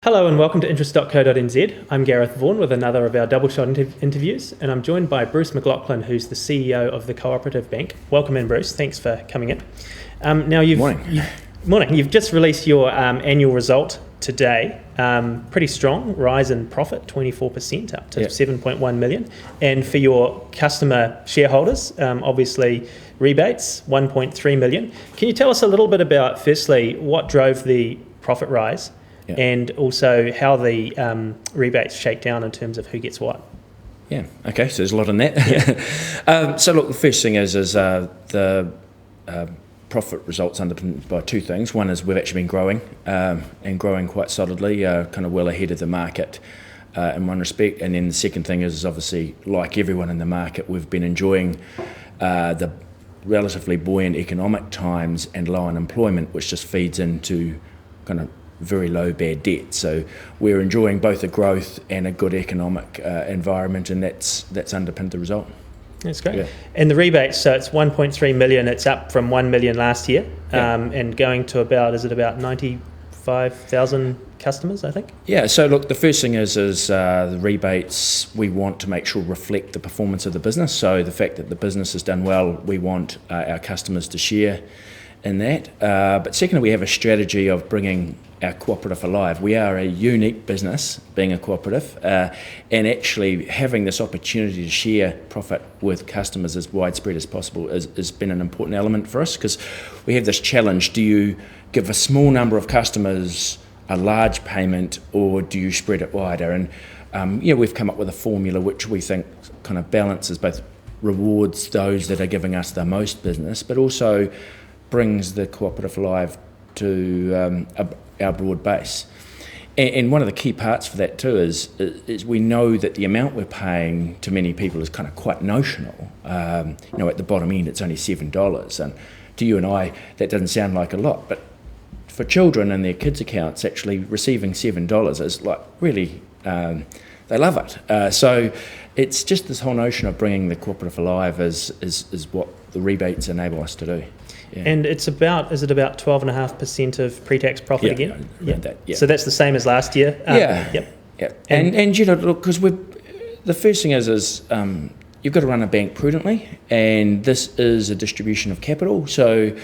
Hello and welcome to interest.co.nz. I'm Gareth Vaughan with another of our double shot interviews, and I'm joined by Bruce McLachlan, who's the CEO of the Cooperative Bank. Welcome in, Bruce. Thanks for coming in. Morning. You've just released your annual result today. Pretty strong rise in profit, 24% up to 7.1 million. And for your customer shareholders, obviously rebates, 1.3 million. Can you tell us a little bit about, firstly, what drove the profit rise? Yeah. And also how the rebates shake down in terms of who gets what. Yeah, okay, so there's a lot in that. Yeah. So look, the first thing is the profit results underpinned by two things. One is we've actually been growing and growing quite solidly, kind of well ahead of the market in one respect. And then the second thing is obviously, like everyone in the market, we've been enjoying the relatively buoyant economic times and low unemployment, which just feeds into kind of very low bad debt. So we're enjoying both the growth and a good economic environment, and that's underpinned the result. That's great. Yeah. And the rebates, so it's 1.3 million, it's up from 1 million last year, and going to about 95,000 customers, I think? Yeah, so look, the first thing is the rebates we want to make sure reflect the performance of the business. So the fact that the business has done well, we want our customers to share in that. But secondly, we have a strategy of bringing our cooperative alive. We are a unique business, being a cooperative, and actually having this opportunity to share profit with customers as widespread as possible has been an important element for us, because we have this challenge: do you give a small number of customers a large payment, or do you spread it wider? And we've come up with a formula which we think kind of balances both, rewards those that are giving us the most business, but also brings the cooperative alive to our broad base. And one of the key parts for that too is we know that the amount we're paying to many people is kind of quite notional. At the bottom end it's only $7, and to you and I that doesn't sound like a lot, but for children and their kids' accounts, actually receiving $7 is like really, they love it. So it's just this whole notion of bringing the cooperative alive is what the rebates enable us to do. Yeah. And is it about 12.5% of pre-tax profit again? That, yeah. So that's the same as last year? Yeah. And look, because the first thing is you've got to run a bank prudently, and this is a distribution of capital. So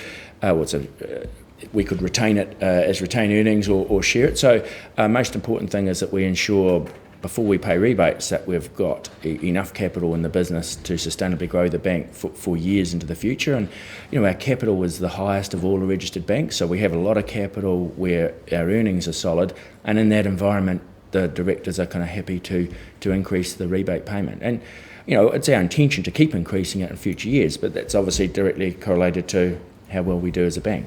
we could retain it as retained earnings or share it. So most important thing is that we ensure before we pay rebates that we've got enough capital in the business to sustainably grow the bank for years into the future. And our capital is the highest of all the registered banks, so we have a lot of capital where our earnings are solid, and in that environment the directors are kind of happy to increase the rebate payment. And it's our intention to keep increasing it in future years, but that's obviously directly correlated to how well we do as a bank.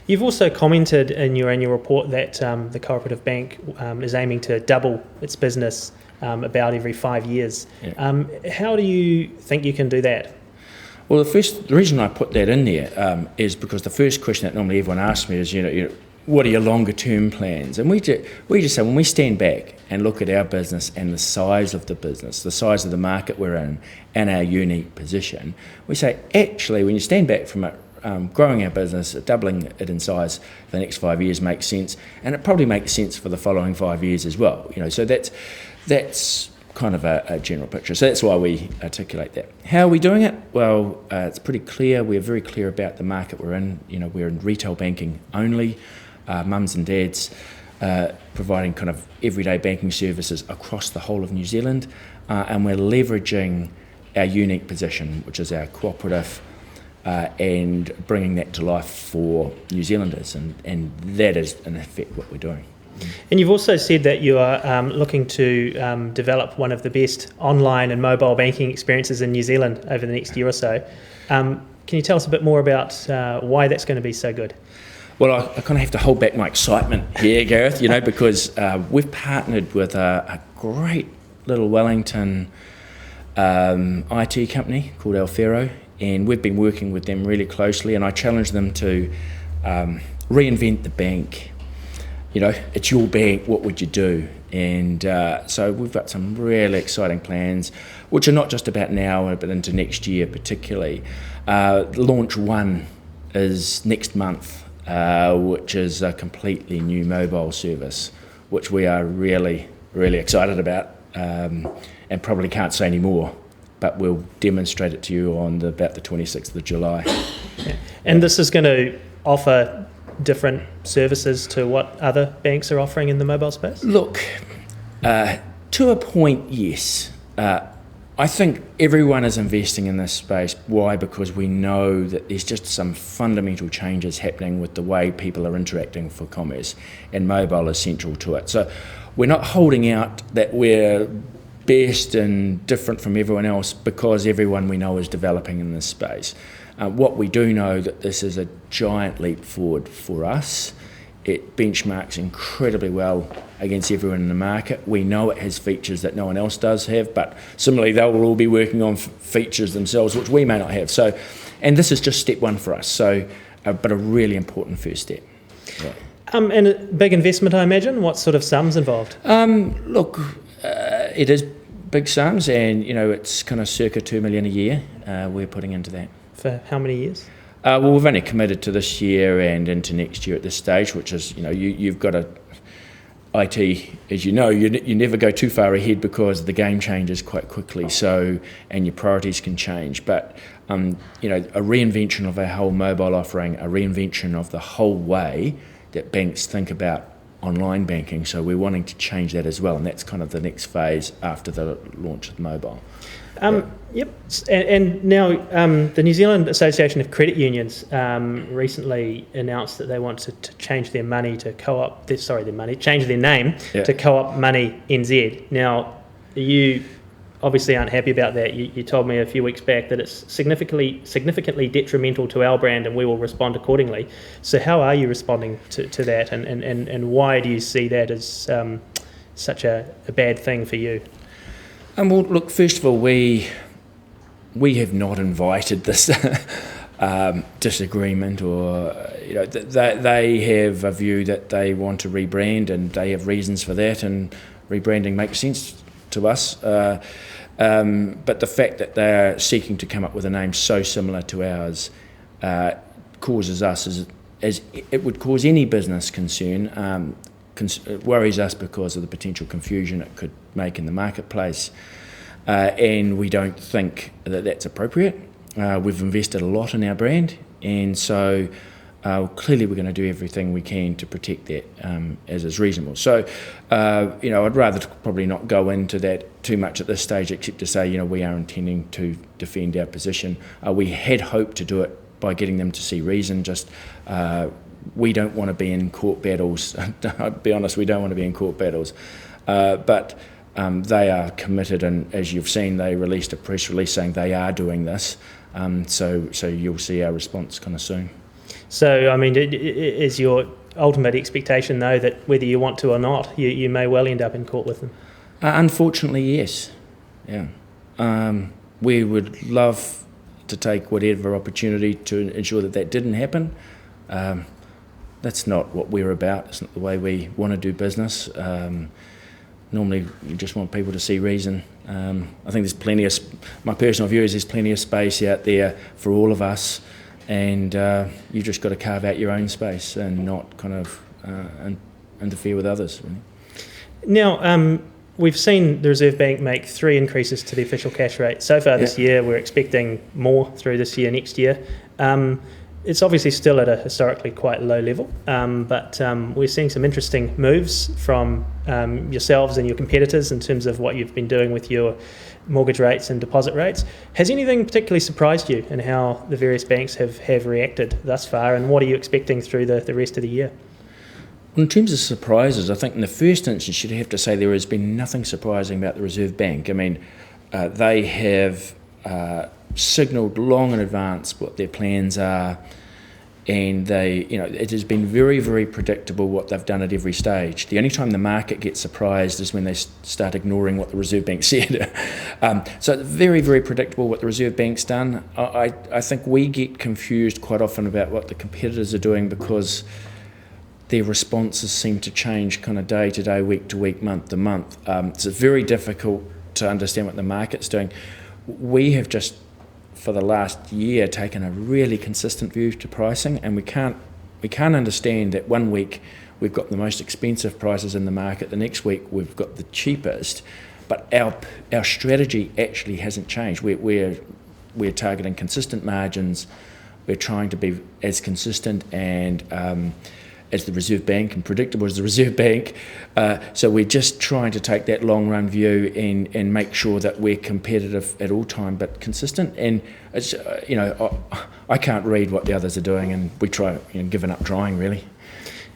You've also commented in your annual report that the Cooperative Bank is aiming to double its business about every 5 years. Yeah. How do you think you can do that? Well, the reason I put that in there is because the first question that normally everyone asks me is, what are your longer term plans? And we just say, when we stand back and look at our business and the size of the business, the size of the market we're in, and our unique position, we say, actually, when you stand back from it, growing our business, doubling it in size for the next 5 years makes sense, and it probably makes sense for the following 5 years as well. So that's kind of a general picture. So that's why we articulate that. How are we doing it? Well, it's pretty clear. We're very clear about the market we're in. We're in retail banking only, mums and dads, providing kind of everyday banking services across the whole of New Zealand, and we're leveraging our unique position, which is our cooperative, and bringing that to life for New Zealanders, and that is in effect what we're doing. And you've also said that you are looking to develop one of the best online and mobile banking experiences in New Zealand over the next year or so. Can you tell us a bit more about why that's going to be so good? Well, I kind of have to hold back my excitement here, Gareth, because we've partnered with a great little Wellington IT company called Alfero, and we've been working with them really closely, and I challenged them to reinvent the bank. It's your bank, what would you do? And so we've got some really exciting plans, which are not just about now, but into next year particularly. Launch 1 is next month, which is a completely new mobile service which we are really, really excited about, and probably can't say any more, but we'll demonstrate it to you on about the 26th of July. Yeah. And this is going to offer different services to what other banks are offering in the mobile space? Look, to a point, yes. I think everyone is investing in this space. Why? Because we know that there's just some fundamental changes happening with the way people are interacting for commerce, and mobile is central to it. So we're not holding out that we're best and different from everyone else because everyone we know is developing in this space. What we do know that this is a giant leap forward for us. It benchmarks incredibly well against everyone in the market. We know it has features that no one else does have, but similarly they will all be working on features themselves which we may not have. So, and this is just step one for us. So, but a really important first step. Yeah. And a big investment, I imagine. What sort of sums involved? Look, it is big sums, and it's kind of circa $2 million a year we're putting into that. For how many years? Well, we've only committed to this year and into next year at this stage, which is, you've got IT, as you know, you never go too far ahead because the game changes quite quickly. So, and your priorities can change. But, a reinvention of our whole mobile offering, a reinvention of the whole way that banks think about online banking. So we're wanting to change that as well, and that's kind of the next phase after the launch of mobile. Yep. And now the New Zealand Association of Credit Unions recently announced that they want to change their money to Co-op. Change their name to Co-op Money NZ. Now, you obviously aren't happy about that. You told me a few weeks back that it's significantly detrimental to our brand, and we will respond accordingly. So, how are you responding to that, and why do you see that as such a bad thing for you? Well, look, first of all, we have not invited this disagreement, or they have a view that they want to rebrand, and they have reasons for that, and rebranding makes sense to us. But the fact that they are seeking to come up with a name so similar to ours causes us, as it would cause any business concern. It worries us because of the potential confusion it could make in the marketplace, and we don't think that that's appropriate. We've invested a lot in our brand, and so clearly we're going to do everything we can to protect that as is reasonable. So, I'd rather probably not go into that too much at this stage, except to say, we are intending to defend our position. We had hoped to do it by getting them to see reason, just we don't want to be in court battles. I'll be honest, we don't want to be in court battles. But they are committed, and as you've seen, they released a press release saying they are doing this. So you'll see our response kind of soon. So, is your ultimate expectation, though, that whether you want to or not, you may well end up in court with them? Unfortunately, yes. Yeah. We would love to take whatever opportunity to ensure that didn't happen. That's not what we're about. It's not the way we want to do business. Normally, you just want people to see reason. I think there's plenty of, my personal view is there's plenty of space out there for all of us, and you've just got to carve out your own space and not kind of interfere with others. Really. Now, we've seen the Reserve Bank make 3 increases to the official cash rate so far this year. We're expecting more through this year, next year. It's obviously still at a historically quite low level, but we're seeing some interesting moves from yourselves and your competitors in terms of what you've been doing with your mortgage rates and deposit rates. Has anything particularly surprised you in how the various banks have reacted thus far, and what are you expecting through the rest of the year? In terms of surprises, I think in the first instance you'd have to say there has been nothing surprising about the Reserve Bank. They have signalled long in advance what their plans are, and it has been very, very predictable what they've done at every stage. The only time the market gets surprised is when they start ignoring what the Reserve Bank said. So it's very, very predictable what the Reserve Bank's done. I think we get confused quite often about what the competitors are doing because their responses seem to change kind of day to day, week to week, month to month. So it's very difficult to understand what the market's doing. We have just, for the last year, taken a really consistent view to pricing, and we can't understand that one week we've got the most expensive prices in the market. The next week we've got the cheapest, but our strategy actually hasn't changed. We're targeting consistent margins. We're trying to be as consistent and as the Reserve Bank and predictable as the Reserve Bank. So we're just trying to take that long run view and make sure that we're competitive at all time, but consistent. And it's, I can't read what the others are doing, and we try, giving up trying really.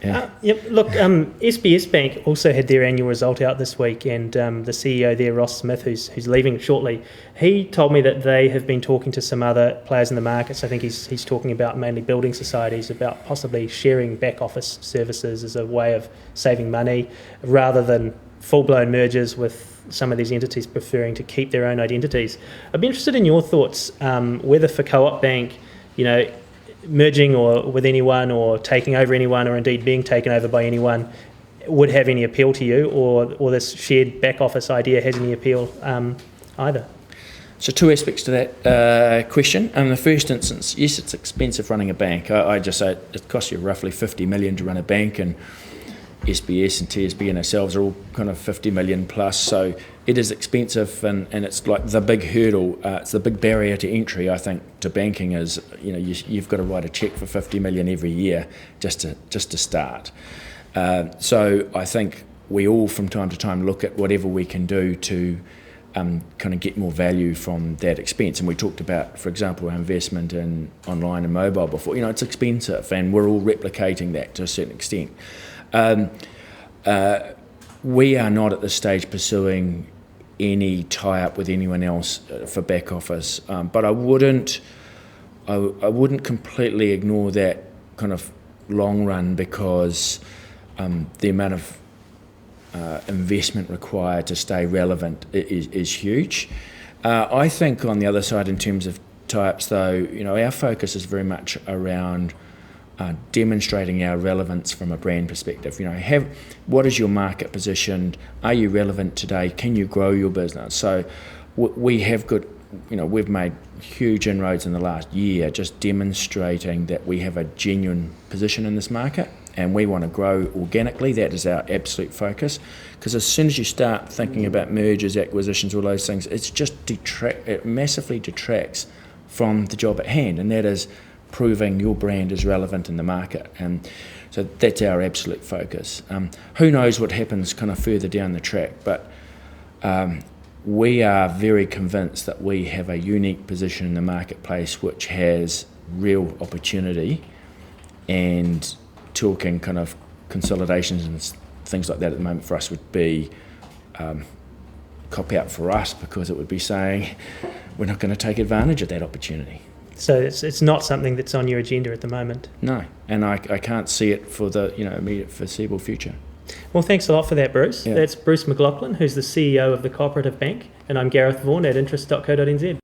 Yeah. Look, SBS Bank also had their annual result out this week, and the CEO there, Ross Smith, who's leaving shortly, he told me that they have been talking to some other players in the markets. I think he's talking about mainly building societies, about possibly sharing back office services as a way of saving money, rather than full-blown mergers with some of these entities preferring to keep their own identities. I'd be interested in your thoughts, whether for Co-op Bank, merging or with anyone or taking over anyone, or indeed being taken over by anyone, would have any appeal to you, or this shared back office idea has any appeal either? So two aspects to that question. In the first instance, yes, it's expensive running a bank. I just say it costs you roughly 50 million to run a bank, and SBS and TSB and ourselves are all kind of 50 million plus, so it is expensive, and it's like the big hurdle, it's the big barrier to entry, I think, to banking is, you've got to write a cheque for 50 million every year just to start. So I think we all from time to time look at whatever we can do to kind of get more value from that expense. And we talked about, for example, our investment in online and mobile before. It's expensive, and we're all replicating that to a certain extent. We are not at this stage pursuing any tie-up with anyone else for back office, but I wouldn't completely ignore that kind of long run, because the amount of investment required to stay relevant is huge. I think on the other side, in terms of tie-ups, though, our focus is very much around demonstrating our relevance from a brand perspective. What is your market position? Are you relevant today? Can you grow your business? So we have good, we've made huge inroads in the last year, just demonstrating that we have a genuine position in this market, and we want to grow organically. That is our absolute focus, because as soon as you start thinking about mergers, acquisitions, all those things, it massively detracts from the job at hand, and that is proving your brand is relevant in the market. And so that's our absolute focus. Who knows what happens kind of further down the track, but we are very convinced that we have a unique position in the marketplace which has real opportunity, and talking kind of consolidations and things like that at the moment for us would be cop out for us, because it would be saying we're not going to take advantage of that opportunity. So it's not something that's on your agenda at the moment? No, and I can't see it for the immediate foreseeable future. Well, thanks a lot for that, Bruce. Yeah. That's Bruce McLachlan, who's the CEO of the Cooperative Bank, and I'm Gareth Vaughan at interest.co.nz.